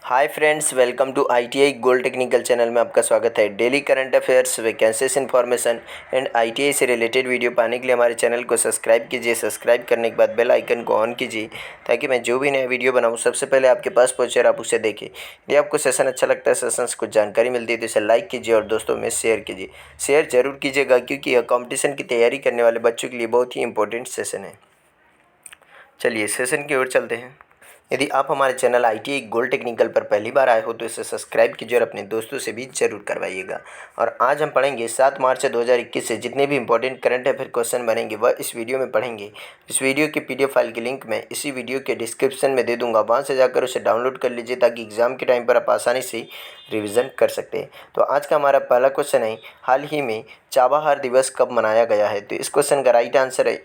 Hi friends, welcome to ITI gold technical channel में आपका स्वागत है। Daily current affairs, vacancies information and ITI से रिलेटेड वीडियो पाने के लिए हमारे चैनल को सब्सक्राइब कीजिए। सब्सक्राइब करने के बाद बेल आइकन को ऑन कीजिए ताकि मैं जो भी नया वीडियो बनाऊं सबसे पहले आपके पास पहुंचे और आप उसे देखें। यदि आपको सेशन अच्छा लगता है, सेशन से कुछ जानकारी मिलती है तो इसे लाइक कीजिए और दोस्तों में शेयर कीजिए। शेयर जरूर कीजिएगा क्योंकि यह कॉम्पिटिशन की तैयारी करने वाले बच्चों के लिए बहुत ही इंपॉर्टेंट सेशन है। चलिए सेशन की ओर चलते हैं। यदि आप हमारे चैनल आईटीआई गोल्ड टेक्निकल पर पहली बार आए हो तो इसे सब्सक्राइब कीजिए और अपने दोस्तों से भी जरूर करवाइएगा। और आज हम पढ़ेंगे 7 मार्च 2021 से जितने भी इंपॉर्टेंट करंट अफेयर क्वेश्चन बनेंगे वह इस वीडियो में पढ़ेंगे। इस वीडियो की पीडीएफ फाइल की लिंक मैं इसी वीडियो के डिस्क्रिप्शन में दे दूंगा, वहाँ से जाकर उसे डाउनलोड कर लीजिए ताकि एग्जाम के टाइम पर आप आसानी से रिविज़न कर सकते हैं। तो आज का हमारा पहला क्वेश्चन है, हाल ही में चाबहार दिवस कब मनाया गया है? तो इस क्वेश्चन का राइट आंसर है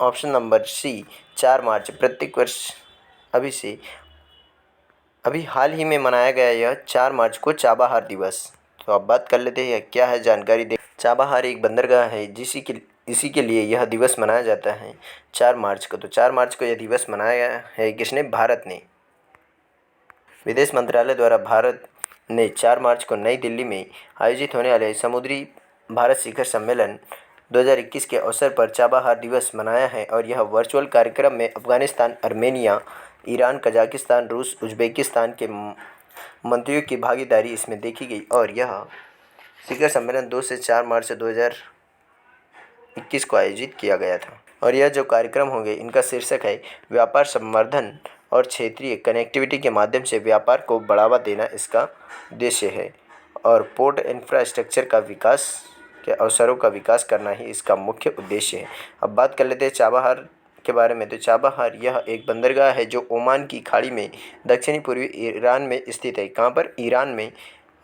ऑप्शन नंबर सी, 4 मार्च। प्रत्येक वर्ष अभी हाल ही में मनाया गया यह 4 मार्च को चाबहार दिवस। तो अब बात कर लेते हैं क्या है जानकारी दे। चाबहार एक बंदरगाह है इसी के लिए यह दिवस मनाया जाता है 4 मार्च को। तो 4 मार्च को यह दिवस मनाया है किसने? भारत ने। विदेश मंत्रालय द्वारा भारत ने 4 मार्च को नई दिल्ली में आयोजित होने वाले समुद्री भारत शिखर सम्मेलन 2021 के अवसर पर चाबहार दिवस मनाया है। और यह वर्चुअल कार्यक्रम में अफगानिस्तान, आर्मेनिया, ईरान, कजाकिस्तान, रूस, उज्बेकिस्तान के मंत्रियों की भागीदारी इसमें देखी गई। और यह शिखर सम्मेलन 2 से 4 मार्च 2021 को आयोजित किया गया था। और यह जो कार्यक्रम होंगे इनका शीर्षक है व्यापार संवर्धन और क्षेत्रीय कनेक्टिविटी के माध्यम से व्यापार को बढ़ावा देना इसका उद्देश्य है। और पोर्ट इंफ्रास्ट्रक्चर का विकास के अवसरों का विकास करना ही इसका मुख्य उद्देश्य है। अब बात कर लेते हैं चाबहार के बारे में। तो चाबहार यह एक बंदरगाह है जो ओमान की खाड़ी में दक्षिणी पूर्वी ईरान में स्थित है। कहाँ पर? ईरान में।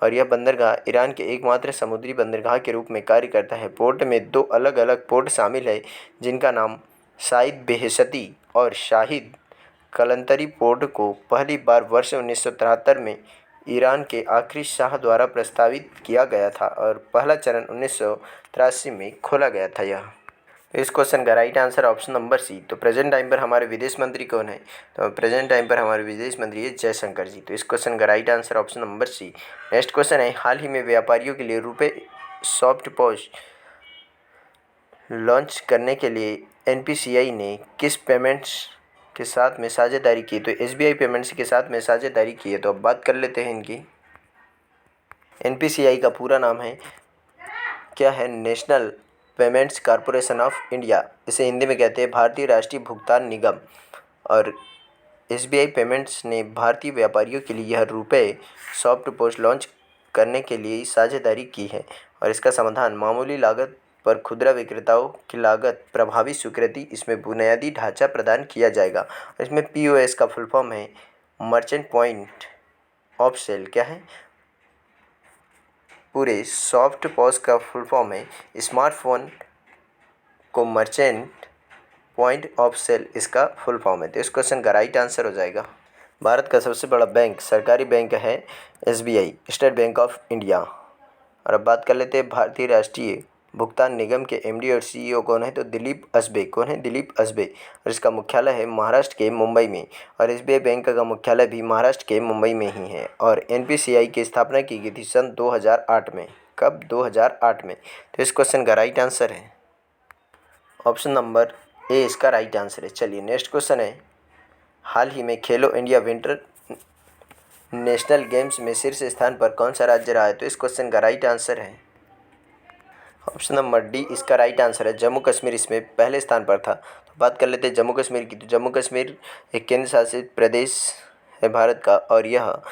और यह बंदरगाह ईरान के एकमात्र समुद्री बंदरगाह के रूप में कार्य करता है। पोर्ट में 2 अलग अलग पोर्ट शामिल है जिनका नाम साइद बेहशती और शाहिद कलंतरी पोर्ट को पहली बार वर्ष 1973 में ईरान के आखिरी शाह द्वारा प्रस्तावित किया गया था और पहला चरण 1983 में खोला गया था। यह इस क्वेश्चन का right answer option number C. तो प्रेजेंट टाइम पर हमारे विदेश मंत्री कौन है? तो प्रेजेंट टाइम पर हमारे विदेश मंत्री है जयशंकर जी। तो इस क्वेश्चन का right answer option number C. Next question है, हाल ही में व्यापारियों के लिए रुपए सॉफ्ट पॉज लॉन्च करने के लिए एनपीसीआई ने किस पेमेंट्स के साथ में साझेदारी की? तो एसबीआई पेमेंट्स के साथ में साझेदारी की है। तो अब बात कर लेते हैं इनकी। एनपीसीआई का पूरा नाम है क्या है? National payments corporation of India. इसे हिंदी में कहते हैं भारतीय राष्ट्रीय भुगतान निगम। और एसबीआई पेमेंट्स ने भारतीय व्यापारियों के लिए यह रुपए सॉफ्ट पोस्ट लॉन्च करने के लिए साझेदारी की है। और इसका समाधान मामूली लागत पर खुदरा विक्रेताओं की लागत प्रभावी स्वीकृति, इसमें बुनियादी ढांचा प्रदान किया जाएगा। इसमें पीओएस का फुल फॉर्म है मर्चेंट पॉइंट ऑफ सेल। क्या है? पूरे सॉफ्ट पॉज का फुल फॉर्म है स्मार्टफोन को मर्चेंट पॉइंट ऑफ सेल, इसका फुल फॉर्म है। तो इस क्वेश्चन का राइट आंसर हो जाएगा। भारत का सबसे बड़ा बैंक, सरकारी बैंक है SBI, state bank of India. और अब बात कर लेते हैं भारतीय राष्ट्रीय भुगतान निगम के एमडी और सीईओ कौन है? तो दिलीप असबे। कौन है? दिलीप असबे। और इसका मुख्यालय है महाराष्ट्र के मुंबई में। और एसबीआई बैंक का मुख्यालय भी महाराष्ट्र के मुंबई में ही है। और एनपीसीआई की स्थापना की गई थी सन 2008 में। कब? 2008 में। तो इस क्वेश्चन का राइट आंसर है ऑप्शन नंबर ए, इसका राइट आंसर है। चलिए नेक्स्ट क्वेश्चन है, हाल ही में खेलो इंडिया विंटर नेशनल गेम्स में शीर्ष स्थान पर कौन सा राज्य रहा है? तो इस क्वेश्चन का राइट आंसर है ऑप्शन नंबर डी, इसका राइट आंसर है जम्मू कश्मीर इसमें पहले स्थान पर था। तो बात कर लेते हैं जम्मू कश्मीर की। तो जम्मू कश्मीर एक केंद्र शासित प्रदेश है भारत का। और यह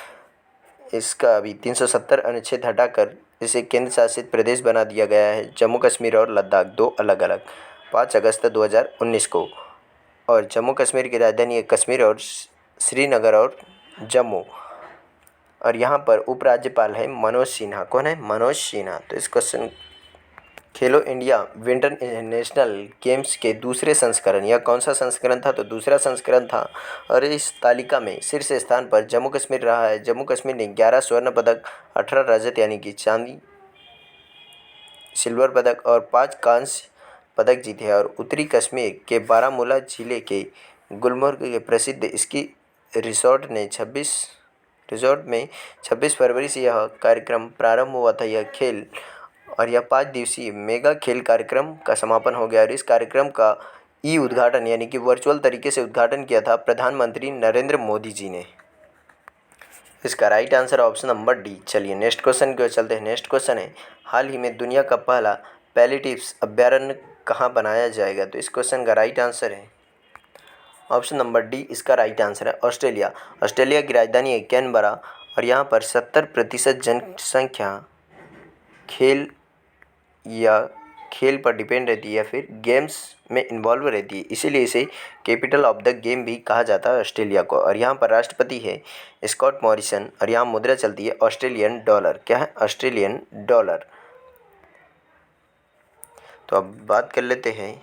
इसका अभी 370 अनुच्छेद हटाकर इसे केंद्र शासित प्रदेश बना दिया गया है। जम्मू कश्मीर और लद्दाख 2 अलग अलग 5 अगस्त 2019 को। और जम्मू कश्मीर की राजधानी है कश्मीर और श्रीनगर और जम्मू। और यहाँ पर उपराज्यपाल है मनोज सिन्हा। कौन है? मनोज सिन्हा। तो इस क्वेश्चन खेलो इंडिया विंटर नेशनल गेम्स के दूसरे संस्करण, यह कौन सा संस्करण था? तो दूसरा संस्करण था। और इस तालिका में शीर्ष स्थान पर जम्मू कश्मीर रहा है। जम्मू कश्मीर ने 11 स्वर्ण पदक, 18 रजत यानी कि चांदी सिल्वर पदक और 5 कांस्य पदक जीते हैं। और उत्तरी कश्मीर के बारामूला जिले के गुलमर्ग के प्रसिद्ध स्की रिसोर्ट ने 26 रिजॉर्ट में 26 फरवरी से यह कार्यक्रम प्रारंभ हुआ था। यह खेल और यह 5 दिवसीय मेगा खेल कार्यक्रम का समापन हो गया और इस कार्यक्रम का ई उद्घाटन यानी कि वर्चुअल तरीके से उद्घाटन किया था प्रधानमंत्री नरेंद्र मोदी जी ने। इसका right answer option number D. चलिए नेक्स्ट क्वेश्चन की ओर चलते हैं। नेक्स्ट क्वेश्चन है, हाल ही में दुनिया का पहला पैलिएटिव्स अभ्यारण्य कहाँ बनाया जाएगा? तो इस क्वेश्चन का राइट आंसर है ऑप्शन नंबर डी। इसका राइट आंसर है ऑस्ट्रेलिया। ऑस्ट्रेलिया की राजधानी है कैनबरा और यहाँ पर 70% जनसंख्या खेल पर डिपेंड रहती है या फिर गेम्स में इन्वॉल्व रहती है, इसीलिए इसे कैपिटल ऑफ द गेम भी कहा जाता है ऑस्ट्रेलिया को। और यहाँ पर राष्ट्रपति है स्कॉट मॉरिसन और यहाँ मुद्रा चलती है ऑस्ट्रेलियन डॉलर। क्या है? Australian dollar. तो अब बात कर लेते हैं,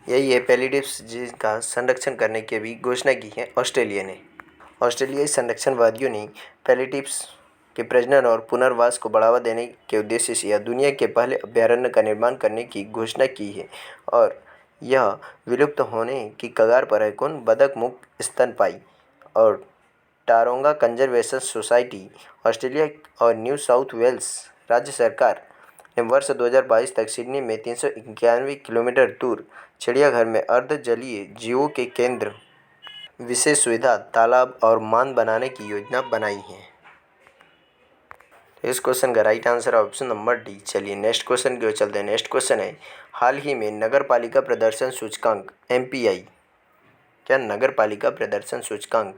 यही है पैलिएटिव्स जिसका संरक्षण करने की भी घोषणा की है ऑस्ट्रेलिया ने। ऑस्ट्रेलियाई संरक्षणवादियों ने पैलिएटिव्स के प्रजनन और पुनर्वास को बढ़ावा देने के उद्देश्य से यह दुनिया के पहले अभयारण्य का निर्माण करने की घोषणा की है और यह विलुप्त होने की कगार पर है। कौन? बतख मुक्त स्तनपायी और टारोंगा कंजर्वेशन सोसाइटी। ऑस्ट्रेलिया और न्यू साउथ वेल्स राज्य सरकार ने वर्ष 2022 तक सिडनी में 391 किलोमीटर दूर चिड़ियाघर में अर्ध जलीय जीवों के केंद्र, विशेष सुविधा, तालाब और मान बनाने की योजना बनाई है। इस क्वेश्चन का right answer option number D. चलिए नेक्स्ट क्वेश्चन की ओर चलते हैं। नेक्स्ट क्वेश्चन है, हाल ही में नगर पालिका प्रदर्शन सूचकांक MPI, क्या नगर पालिका प्रदर्शन सूचकांक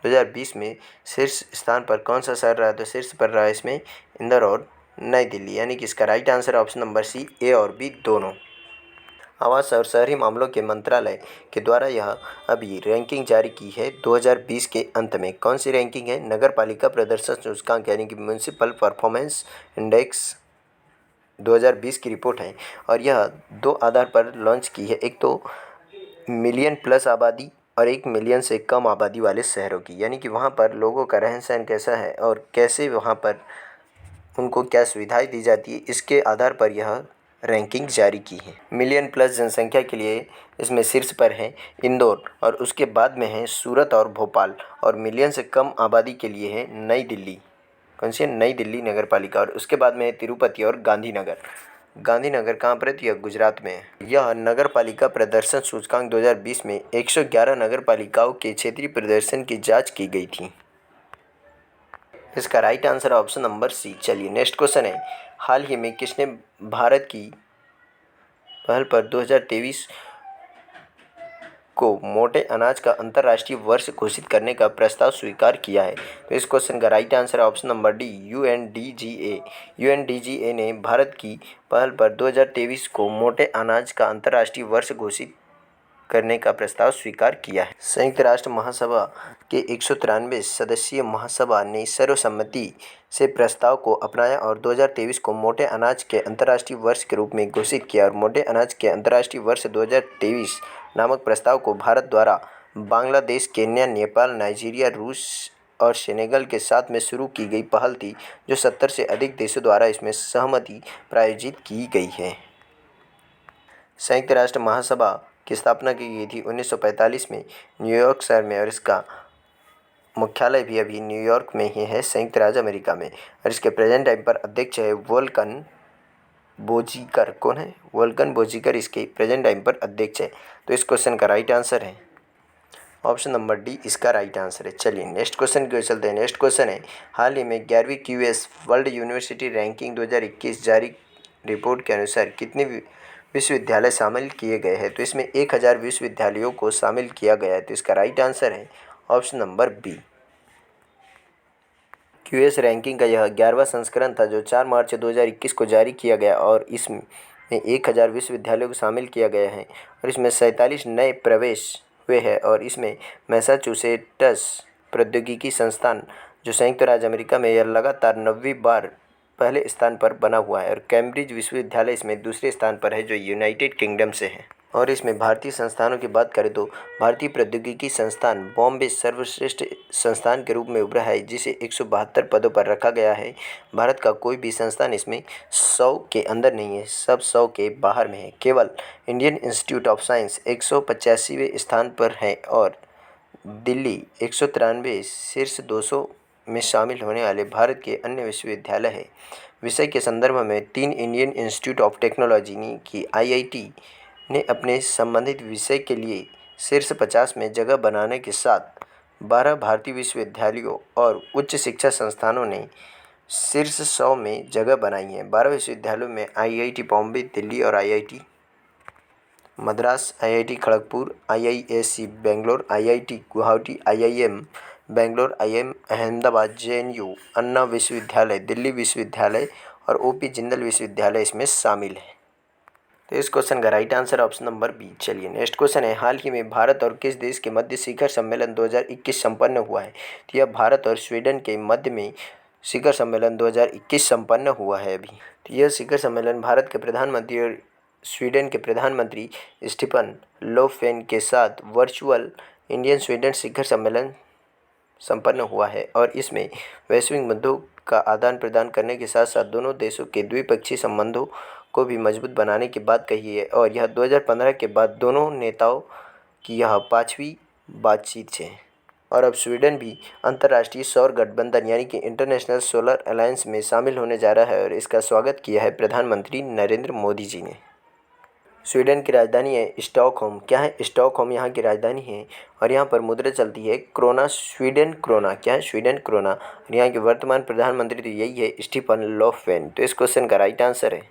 2020 में शीर्ष स्थान पर कौन सा शहर रहा? तो शीर्ष पर रहा इसमें इंदौर और नई दिल्ली, यानी कि इसका right answer option number C, A और बी दोनों। आवास और शहरी मामलों के मंत्रालय के द्वारा यह अभी रैंकिंग जारी की है 2020 के अंत में। कौन सी रैंकिंग है? नगर पालिका प्रदर्शन सूचकांक यानी कि म्यूनिसिपल परफॉर्मेंस इंडेक्स 2020 की रिपोर्ट है और यह 2 आधार पर लॉन्च की है। एक तो मिलियन प्लस आबादी और 1 मिलियन से कम आबादी वाले शहरों की, यानी कि वहाँ पर लोगों का रहन सहन कैसा है और कैसे वहाँ पर उनको क्या सुविधाएं दी जाती है, इसके आधार पर यह रैंकिंग जारी की है। मिलियन प्लस जनसंख्या के लिए इसमें शीर्ष पर है इंदौर और उसके बाद में है सूरत और भोपाल और मिलियन से कम आबादी के लिए है नई दिल्ली। कौन सी है? नई दिल्ली नगर पालिका। और उसके बाद में है तिरुपति और गांधीनगर। गांधीनगर कहाँ पर है? तो यह गुजरात में है। यह नगर पालिका प्रदर्शन सूचकांक 2020 में 111 नगर पालिकाओं के क्षेत्रीय प्रदर्शन की जाँच की गई थी। इसका right answer option number C. चलिए नेक्स्ट क्वेश्चन है, हाल ही में किसने भारत की पहल पर 2023 को मोटे अनाज का अंतर्राष्ट्रीय वर्ष घोषित करने का प्रस्ताव स्वीकार किया है? तो इस क्वेश्चन का right answer option number D, UNDGA। UNDGA ने भारत की पहल पर 2023 को मोटे अनाज का अंतर्राष्ट्रीय वर्ष घोषित करने का प्रस्ताव स्वीकार किया है। संयुक्त राष्ट्र महासभा के 193 सदस्यीय महासभा ने सर्वसम्मति से प्रस्ताव को अपनाया और 2023 को मोटे अनाज के अंतर्राष्ट्रीय वर्ष के रूप में घोषित किया और मोटे अनाज के अंतर्राष्ट्रीय वर्ष 2023 नामक प्रस्ताव को भारत द्वारा बांग्लादेश, केन्या, नेपाल, नाइजीरिया, रूस और सेनेगल के साथ में शुरू की गई पहल थी, जो 70 से अधिक देशों द्वारा इसमें सहमति प्रायोजित की गई है। संयुक्त राष्ट्र महासभा की स्थापना की गई थी 1945 में न्यूयॉर्क शहर में और इसका मुख्यालय भी अभी न्यूयॉर्क में ही है, संयुक्त राज्य अमेरिका में। और इसके प्रेजेंट टाइम पर अध्यक्ष है वोल्कन बोजीकर। कौन है? वोल्कन बोजीकर इसके प्रेजेंट टाइम पर अध्यक्ष है। तो इस क्वेश्चन का राइट आंसर है ऑप्शन नंबर डी, इसका राइट आंसर है। चलिए नेक्स्ट क्वेश्चन की ओर चलते हैं। नेक्स्ट क्वेश्चन है, हाल ही में 11वीं QS वर्ल्ड यूनिवर्सिटी रैंकिंग 2021 जारी रिपोर्ट के अनुसार कितने विश्वविद्यालय शामिल किए गए हैं? तो इसमें 1000 विश्वविद्यालयों को शामिल किया गया है। तो इसका राइट आंसर है option number B. QS ranking का यह 11वां संस्करण था जो 4 मार्च 2021 को जारी किया गया और इसमें 1000 विश्वविद्यालयों को शामिल किया गया है और इसमें 47 नए प्रवेश हुए हैं और इसमें मैसाचुसेट्स प्रौद्योगिकी संस्थान जो संयुक्त राज्य अमेरिका में यह लगातार 9वीं बार पहले स्थान पर बना हुआ है और कैम्ब्रिज विश्वविद्यालय इसमें दूसरे स्थान पर है जो यूनाइटेड किंगडम से है। और इसमें भारतीय संस्थानों की बात करें तो भारतीय प्रौद्योगिकी संस्थान बॉम्बे सर्वश्रेष्ठ संस्थान के रूप में उभरा है जिसे 172 पदों पर रखा गया है। भारत का कोई भी संस्थान इसमें 100 के अंदर नहीं है, सब 100 के बाहर में है। केवल इंडियन इंस्टीट्यूट ऑफ साइंस 185वें स्थान पर है और दिल्ली 193 शीर्ष 200 में शामिल होने वाले भारत के अन्य विश्वविद्यालय है। विषय के संदर्भ में 3 इंडियन इंस्टीट्यूट ऑफ टेक्नोलॉजी की IIT ने अपने संबंधित विषय के लिए शीर्ष 50 में जगह बनाने के साथ 12 भारतीय विश्वविद्यालयों और उच्च शिक्षा संस्थानों ने शीर्ष 100 में जगह बनाई है। 12 विश्वविद्यालयों में IIT बॉम्बे, दिल्ली और IIT Madras, IIT Kharagpur, IISc Bangalore, IIT Guwahati, IIM Bangalore, IIM Ahmedabad, JNU अन्ना विश्वविद्यालय, दिल्ली विश्वविद्यालय और OP जिंदल विश्वविद्यालय इसमें शामिल है। तो इस क्वेश्चन का right answer option number B. चलिए नेक्स्ट क्वेश्चन है, हाल ही में भारत और किस देश के मध्य शिखर सम्मेलन 2021 संपन्न हुआ है? तो यह भारत और स्वीडन के मध्य में शिखर सम्मेलन 2021 संपन्न हुआ है अभी। तो यह शिखर सम्मेलन भारत के प्रधानमंत्री और स्वीडन के प्रधानमंत्री स्टीफन लोफवेन के साथ वर्चुअल इंडियन स्वीडन शिखर सम्मेलन संपन्न हुआ है और इसमें वैश्विक मुद्दों का आदान प्रदान करने के साथ साथ दोनों देशों के द्विपक्षीय संबंधों को भी मजबूत बनाने की बात कही है और यह 2015 के बाद दोनों नेताओं की यह 5वीं बातचीत है। और अब स्वीडन भी अंतर्राष्ट्रीय सौर गठबंधन यानी कि इंटरनेशनल सोलर अलायंस में शामिल होने जा रहा है और इसका स्वागत किया है प्रधानमंत्री नरेंद्र मोदी जी ने। स्वीडन की राजधानी है स्टॉकहोम। क्या है? स्टॉकहोम यहाँ की राजधानी है और यहाँ पर मुद्रा चलती है क्रोना, स्वीडन क्रोना। क्या है? Sweden krona. और यहाँ के वर्तमान प्रधानमंत्री तो यही है, स्टीफन लोफवेन। तो इस क्वेश्चन का राइट आंसर है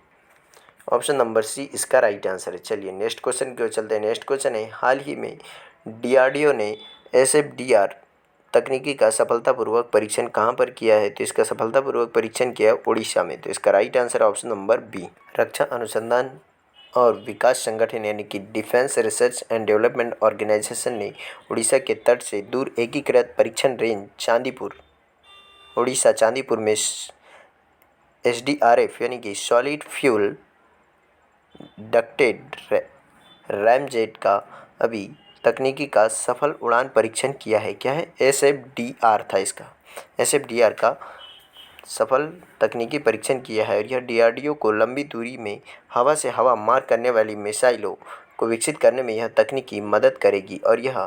ऑप्शन नंबर सी, इसका राइट आंसर है। चलिए नेक्स्ट क्वेश्चन की ओर चलते हैं। नेक्स्ट क्वेश्चन है, हाल ही में DRDO ने SFDR तकनीकी का सफलतापूर्वक परीक्षण कहाँ पर किया है? तो इसका सफलतापूर्वक परीक्षण किया है उड़ीसा में। तो इसका right answer option number B. रक्षा अनुसंधान और विकास संगठन यानी कि defence research and development organisation ने उड़ीसा के तट से दूर एकीकृत परीक्षण रेंज चांदीपुर, उड़ीसा चांदीपुर में SDRF यानी कि सॉलिड फ्यूल डक्टेड रैमजेट का अभी तकनीकी का सफल उड़ान परीक्षण किया है। क्या है? SFDR था इसका। SFDR का सफल तकनीकी परीक्षण किया है और यह DRDO को लंबी दूरी में हवा से हवा मार करने वाली मिसाइलों को विकसित करने में यह तकनीकी मदद करेगी और यह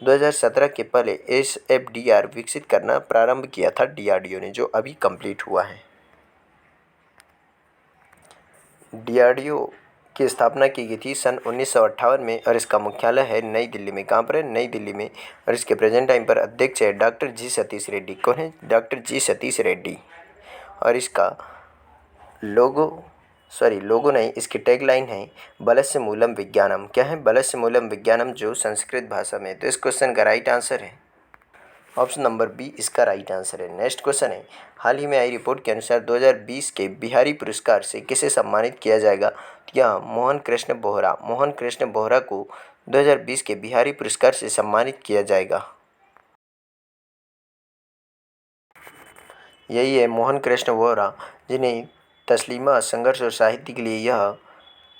2017 के पहले SFDR विकसित करना प्रारंभ किया था DRDO ने, जो अभी कंप्लीट हुआ है। DRDO की स्थापना की गई थी सन 1958 में और इसका मुख्यालय है नई दिल्ली में। कहाँ पर है? नई दिल्ली में। और इसके प्रेजेंट टाइम पर अध्यक्ष है डॉक्टर जी सतीश रेड्डी। कौन है? डॉक्टर जी सतीश रेड्डी। और इसका लोगो नहीं, इसकी टैगलाइन है बलस्य मूलम विज्ञानम। क्या है? बलस्य मूलम विज्ञानम, जो संस्कृत भाषा में। तो इस क्वेश्चन का राइट आंसर है ऑप्शन नंबर बी, इसका राइट आंसर है। नेक्स्ट क्वेश्चन है, हाल ही में आई रिपोर्ट के अनुसार 2020 के बिहारी पुरस्कार से किसे सम्मानित किया जाएगा? यह मोहन कृष्ण बोहरा को 2020 के बिहारी पुरस्कार से सम्मानित किया जाएगा। यही है मोहन कृष्ण बोहरा, जिन्हें तस्लीमा संघर्ष और साहित्य के लिए यह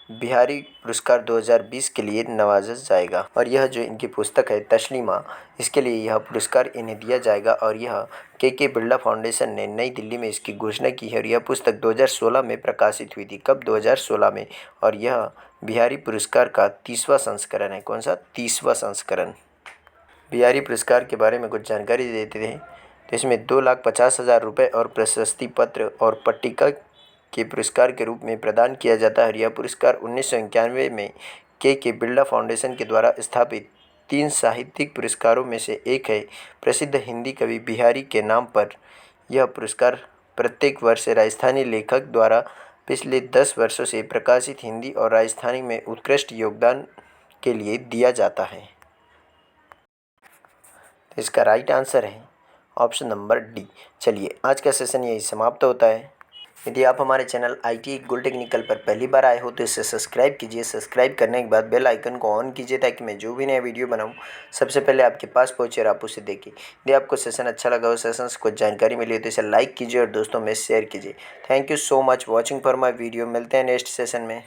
बिहारी पुरस्कार 2020 के लिए नवाजा जाएगा। और यह जो इनकी पुस्तक है तस्लीमा, इसके लिए यह पुरस्कार इन्हें दिया जाएगा और यह के बिरला फाउंडेशन ने नई दिल्ली में इसकी घोषणा की है और यह पुस्तक 2016 में प्रकाशित हुई थी। कब? 2016 में। और यह बिहारी पुरस्कार का 30वां संस्करण है। कौन सा? 30वां संस्करण। बिहारी पुरस्कार के बारे में कुछ जानकारी देते हैं। तो इसमें 2,50,000 रुपये और प्रशस्ति पत्र और पट्टिका के पुरस्कार के रूप में प्रदान किया जाता है। यह पुरस्कार 1991 में के बिरला फाउंडेशन के द्वारा स्थापित 3 साहित्यिक पुरस्कारों में से एक है। प्रसिद्ध हिंदी कवि बिहारी के नाम पर यह पुरस्कार प्रत्येक वर्ष राजस्थानी लेखक द्वारा पिछले 10 वर्षों से प्रकाशित हिंदी और राजस्थानी में उत्कृष्ट योगदान के लिए दिया जाता है। इसका राइट आंसर है ऑप्शन नंबर डी। चलिए आज का सेशन यही समाप्त होता है। यदि आप हमारे चैनल ITI गुल टेक्निकल पर पहली बार आए हो तो इसे सब्सक्राइब कीजिए। सब्सक्राइब करने के बाद बेल आइकन को ऑन कीजिए ताकि मैं जो भी नया वीडियो बनाऊं सबसे पहले आपके पास पहुंचे और आप उसे देखें। यदि आपको सेशन अच्छा लगा हो, सेशन से कुछ जानकारी मिली हो तो इसे लाइक कीजिए और दोस्तों में शेयर कीजिए। Thank you so much watching for my video. मिलते हैं नेक्स्ट सेशन में।